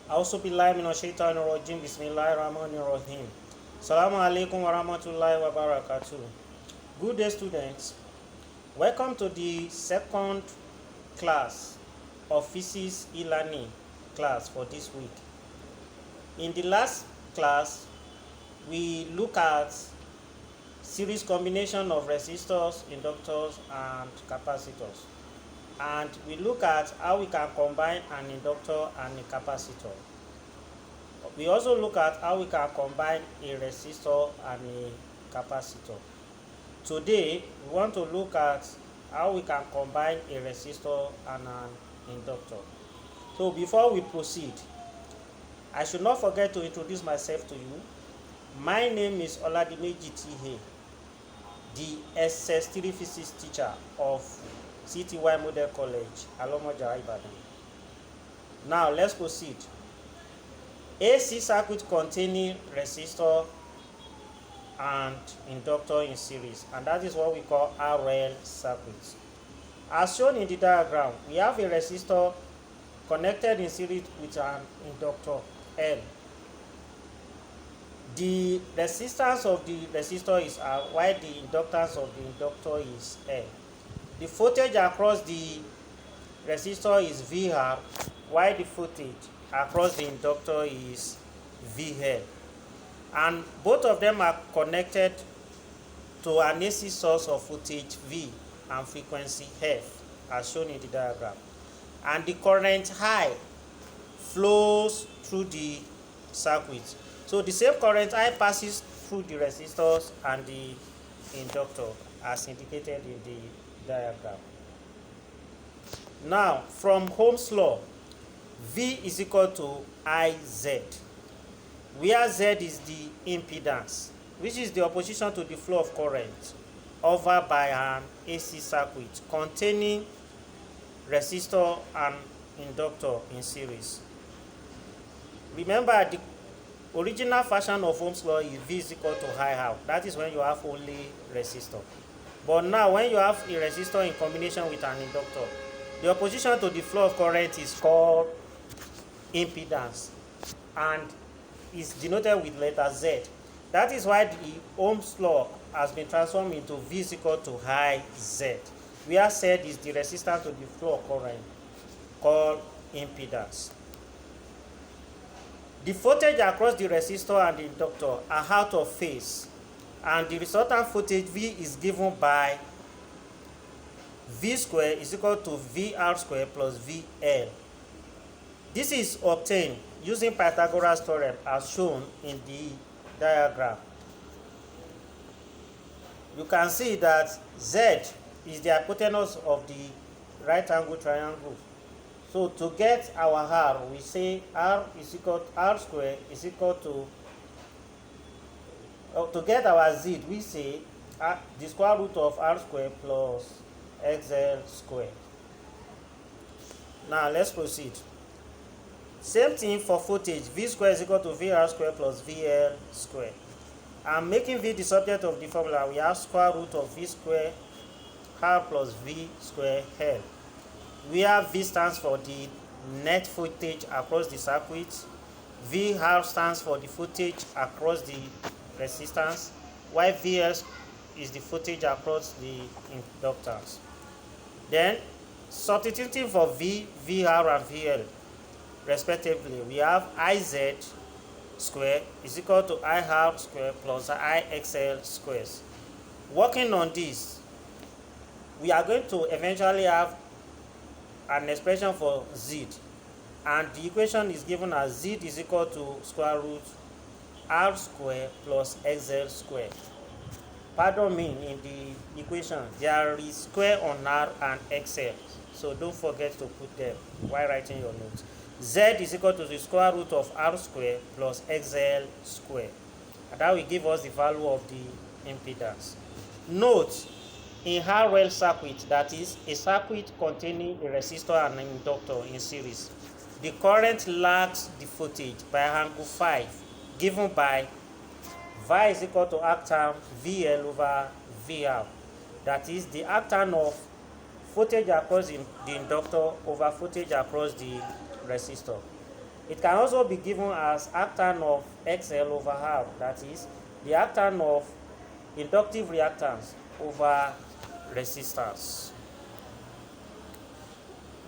Auzu billahi minasyaitonir rajim. Bismillahirrahmanirrahim. Assalamualaikum warahmatullahi wabarakatuh. Good day, students. Welcome to the second class of physics e-learning class for this week. In the last class, we look at series combination of resistors, inductors, and capacitors. And we look at how we can combine an inductor and a capacitor. We also look at how we can combine a resistor and a capacitor. Today, we want to look at how we can combine a resistor and an inductor. So before we proceed, I should not forget to introduce myself to you. My name is Oladimeji Tihe, the SS3 physics teacher of CTY Model College, Alomoja, Ibadan. Now let's proceed. AC circuit containing resistor and inductor in series, and that is what we call RL circuit. As shown in the diagram, we have a resistor connected in series with an inductor L. The resistance of the resistor is R, while the inductance of the inductor is L. The voltage across the resistor is VR, while the voltage across the inductor is VL. And both of them are connected to an AC source of voltage V and frequency F, as shown in the diagram. And the current I flows through the circuit. So the same current I passes through the resistors and the inductor, as indicated in the diagram. Now, from Ohm's law, V is equal to IZ, where Z is the impedance, which is the opposition to the flow of current over by an AC circuit containing resistor and inductor in series. Remember, the original version of Ohm's law is V is equal to I R. That is when you have only resistor. But now, when you have a resistor in combination with an inductor, the opposition to the flow of current is called impedance and is denoted with letter Z. That is why the Ohm's law has been transformed into V is equal to IZ, where Z is the resistance to the flow of current called impedance. The voltage across the resistor and the inductor are out of phase, and the resultant voltage V is given by V square is equal to VR square plus VL. This is obtained using Pythagoras theorem as shown in the diagram. You can see that Z is the hypotenuse of the right angle triangle. So to get our R, we say R square is equal to get our Z, we say the square root of R square plus XL square. Now let's proceed. Same thing for voltage. V square is equal to VR square plus VL square. And making V the subject of the formula, we have square root of V square R plus V square L, where V stands for the net voltage across the circuit, VR stands for the voltage across the resistance, while VL is the voltage across the inductance. Then, substituting for V, VR, and VL, respectively, we have IZ square is equal to IR square plus IXL squares. Working on this, we are going to eventually have an expression for Z, and the equation is given as Z is equal to square root R square plus XL square. Pardon me, in the equation there is square on R and XL, so don't forget to put them while writing your notes. Z is equal to the square root of R square plus XL square, and that will give us the value of the impedance. Note, in RL circuit, that is a circuit containing a resistor and an inductor in series, the current lags the voltage by angle 5, given by V is equal to arctan VL over VR. That is the arctan of voltage across the inductor over voltage across the resistor. It can also be given as arctan of XL over R, that is, the arctan of inductive reactance over resistance.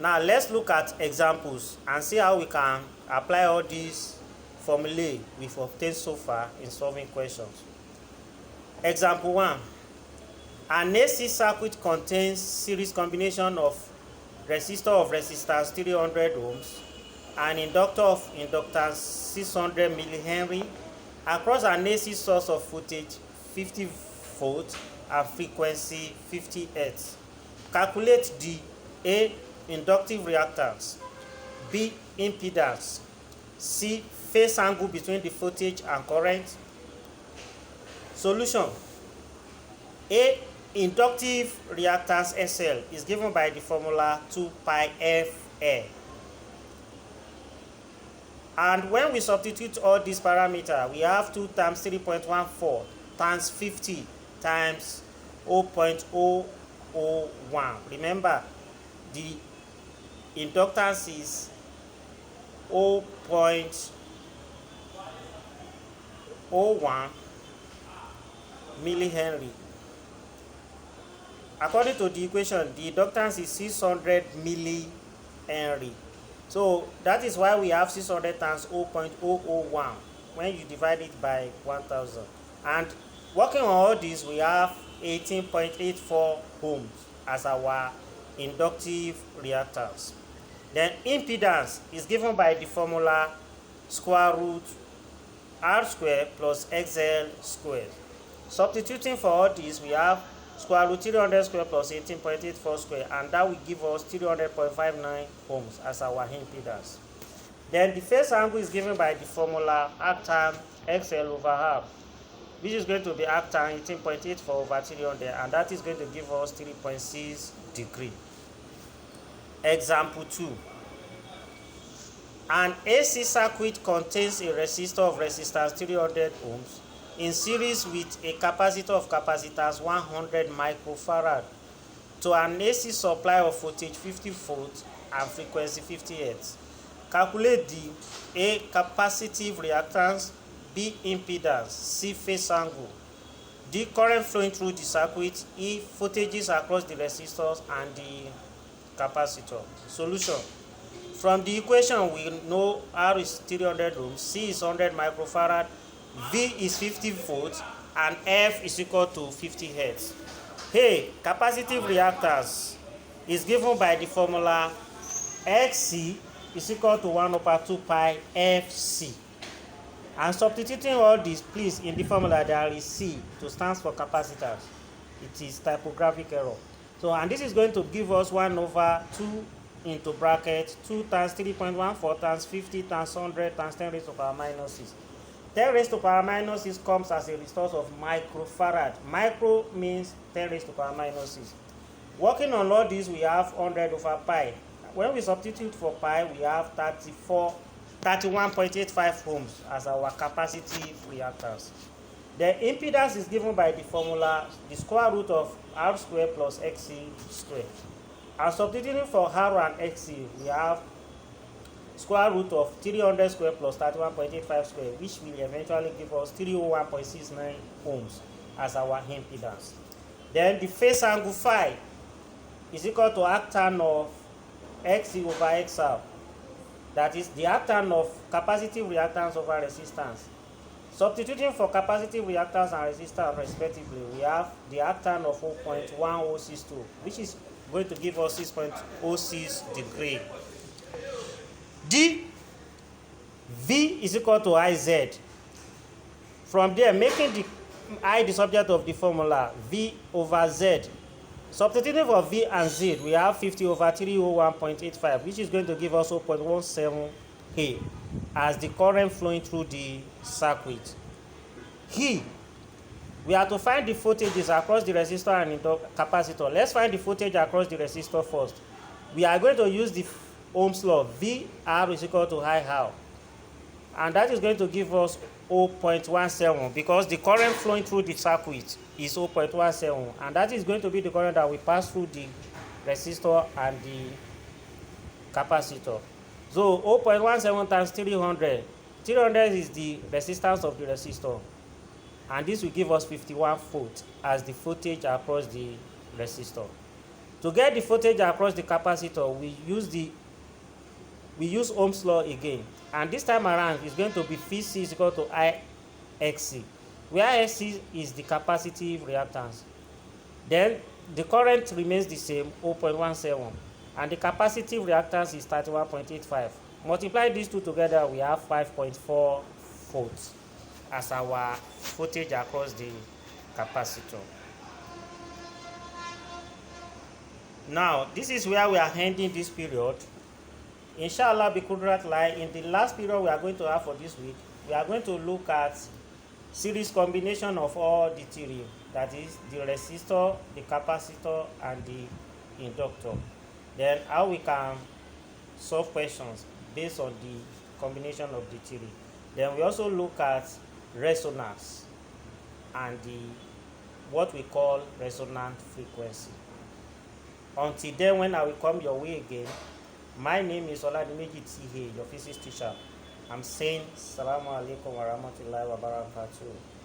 Now let's look at examples and see how we can apply all these formulae we've obtained so far in solving questions. Example 1. An AC circuit contains series combination of resistor of resistance 300 ohms and inductor of inductance 600 millihenry across an AC source of voltage 50 volts and frequency 50 Hz. Calculate the A. Inductive reactance, B. Impedance, C. Phase angle between the voltage and current. Solution. A. Inductive reactance SL is given by the formula 2 pi FL. And when we substitute all these parameters, we have 2 times 3.14 times 50 times 0.001. Remember, the inductance is 0.01 millihenry. According to the equation, the inductance is 600 millihenry. So that is why we have 600 times 0.001 when you divide it by 1000. And working on all this, we have 18.84 ohms as our inductive reactance. Then impedance is given by the formula square root R squared plus XL squared. Substituting for all this, we have square root 300 squared plus 18.84 squared, and that will give us 300.59 ohms as our impedance. Then the phase angle is given by the formula arctan XL over R, which is going to be arctan 18.84 over 300, and that is going to give us 3.6 degrees. Example 2. An AC circuit contains a resistor of resistance 300 ohms in series with a capacitor of capacitance 100 microfarad to an AC supply of voltage 50 volts and frequency 50 Hz. Calculate the A. Capacitive reactance, B. Impedance, C. Phase angle, D. Current flowing through the circuit, E. Voltages across the resistors and the capacitor. Solution. From the equation, we know R is 300 ohms, C is 100 microfarad, V is 50 volts, and F is equal to 50 Hz. Hey, capacitive reactance is given by the formula XC is equal to 1 over 2 pi FC. And substituting all this, please, in the formula there is C to stands for capacitance. It is typographic error. So, and this is going to give us 1 over 2 into bracket 2 times 3.14 times 50 times 100 times 10 raised to power minus 6. 10 raised to power minus 6 comes as a result of microfarad. Micro means 10 raised to power minus 6. Working on all this, we have 100 over pi. When we substitute for pi, we have 31.85 ohms as our capacitive reactance. The impedance is given by the formula the square root of R squared plus XC squared. And substituting for R and XC, we have square root of 300 squared plus 31.85 squared, which will eventually give us 301.69 ohms as our impedance. Then the phase angle phi is equal to arctan of XC over XR. That is the arctan of capacitive reactance over resistance. Substituting for capacitive reactance and resistance respectively, we have the arctan of 0.1062, which is going to give us 6.06 degrees. D V is equal to IZ. From there, making the I the subject of the formula V over Z. Substituting for V and Z, we have 50 over 301.85, which is going to give us 0.17 A as the current flowing through the circuit. Here, we are to find the voltages across the resistor and capacitor. Let's find the voltage across the resistor first. We are going to use the Ohm's law. VR is equal to IR. And that is going to give us 0.17 because the current flowing through the circuit is 0.17. And that is going to be the current that will pass through the resistor and the capacitor. So 0.17 times 300. 300 is the resistance of the resistor. And this will give us 51 volt as the voltage across the resistor. To get the voltage across the capacitor, we use Ohm's law again. And this time around, it's going to be Vc is equal to Ixc, where Xc is the capacitive reactance. Then the current remains the same, 0.17, and the capacitive reactance is 31.85. Multiply these two together, we have 5.4 volts as our voltage across the capacitor. Now, this is where we are ending this period. Inshallah, bi Qudrat Lai, in the last period we are going to have for this week, we are going to look at series combination of all the theory, that is the resistor, the capacitor, and the inductor. Then how we can solve questions based on the combination of the theory. Then we also look at resonance and what we call resonant frequency. Until then, when I will come your way again, my name is Oladimeji Tihe, your physics teacher. I'm saying Assalamu alaikum wa rahmatullahi wa barakatuh.